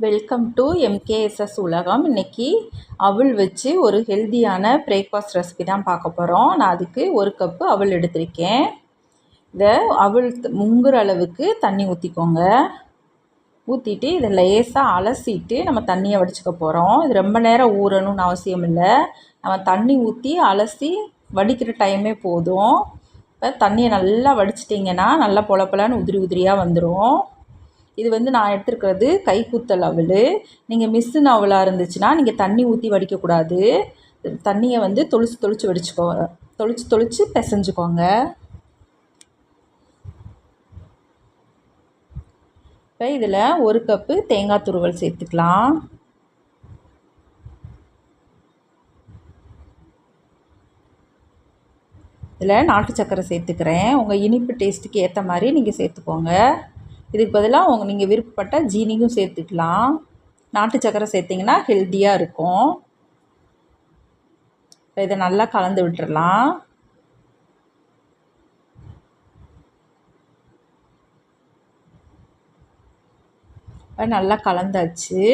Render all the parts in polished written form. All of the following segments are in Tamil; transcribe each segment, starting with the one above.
வெல்கம் டு எம்கேஎஸ்எஸ் உலகம். இன்றைக்கி அவல் வச்சு ஒரு ஹெல்த்தியான பிரேக்ஃபாஸ்ட் ரெசிபி தான் பார்க்க போகிறோம். நான் அதுக்கு 1 கப்பு அவல் எடுத்திருக்கேன். இதை அவல் முங்குற அளவுக்கு தண்ணி ஊற்றிக்கோங்க. ஊற்றிட்டு இதை லேசாக அலசிட்டு நம்ம தண்ணியை வடிச்சுக்க போகிறோம். இது ரொம்ப நேரம் ஊறணும்னு அவசியம் இல்லை. நம்ம தண்ணி ஊற்றி அலசி வடிக்கிற டைமே போதும். இப்போ தண்ணியை நல்லா வடிச்சிட்டிங்கன்னா நல்லா பொலப்பொலன்னு உதிரி உதிரியாக வந்துடும். இது நான் எடுத்துருக்கிறது கைக்குத்தல் அவல். நீங்கள் மிஷின் அவலாக இருந்துச்சுன்னா நீங்கள் தண்ணி ஊற்றி வடிக்கக்கூடாது. தண்ணியை தொளிச்சு வடிச்சுக்கோங்க, தொளிச்சு பிசைஞ்சுக்கோங்க. இப்போ இதில் 1 கப்பு தேங்காய் துருவல் சேர்த்துக்கலாம். இதில் நாட்டு சர்க்கரை சேர்த்துக்கிறேன். உங்கள் இனிப்பு டேஸ்ட்டுக்கு ஏற்ற மாதிரி நீங்கள் சேர்த்துக்கோங்க. இதுக்கு பதிலாக நீங்கள் விருப்பப்பட்ட ஜீனியும் சேர்த்துக்கலாம். நாட்டு சர்க்கரை சேர்த்திங்கன்னா ஹெல்த்தியாக இருக்கும். இப்போ இதை நல்லா கலந்து விட்டுறலாம். நல்லா கலந்தாச்சு.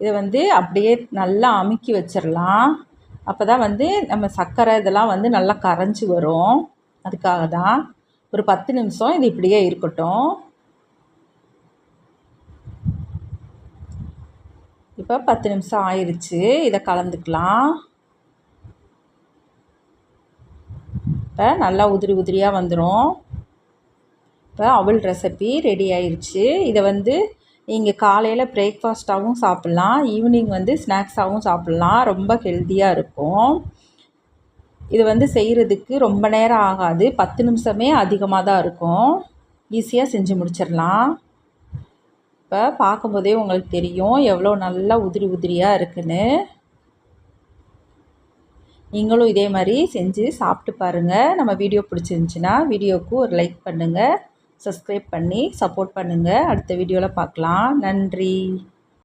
இதை அப்படியே நல்லா அமுக்கி வச்சிடலாம். அப்போ தான் நம்ம சர்க்கரை இதெல்லாம் நல்லா கரைஞ்சி வரும். அதுக்காக தான் ஒரு 10 நிமிஷம் இது இப்படியே இருக்கட்டும். இப்போ 10 நிமிஷம் ஆயிடுச்சு. இதை கலந்துக்கலாம். இப்போ நல்லா உதிரி உதிரியாக வந்துடும். இப்போ அவல் ரெசிபி ரெடி ஆயிடுச்சு. இதை நீங்கள் காலையில் பிரேக்ஃபாஸ்ட்டாகவும் சாப்பிட்லாம், ஈவினிங் ஸ்நாக்ஸாகவும் சாப்பிட்லாம். ரொம்ப ஹெல்த்தியாக இருக்கும். இது செய்கிறதுக்கு ரொம்ப நேரம் ஆகாது. 10 நிமிஷமே அதிகமாக தான் இருக்கும். ஈஸியாக செஞ்சு முடிச்சிடலாம். இப்போ பார்க்கும்போதே உங்களுக்கு தெரியும் எவ்வளோ நல்லா உதிரி உதிரியாக இருக்குன்னு. நீங்களும் இதே மாதிரி செஞ்சு சாப்பிட்டு பாருங்கள். நம்ம வீடியோ பிடிச்சிருந்துச்சின்னா வீடியோவுக்கு ஒரு லைக் பண்ணுங்கள், சப்ஸ்கிரைப் பண்ணி சப்போர்ட் பண்ணுங்கள். அடுத்த வீடியோவில் பார்க்கலாம். நன்றி.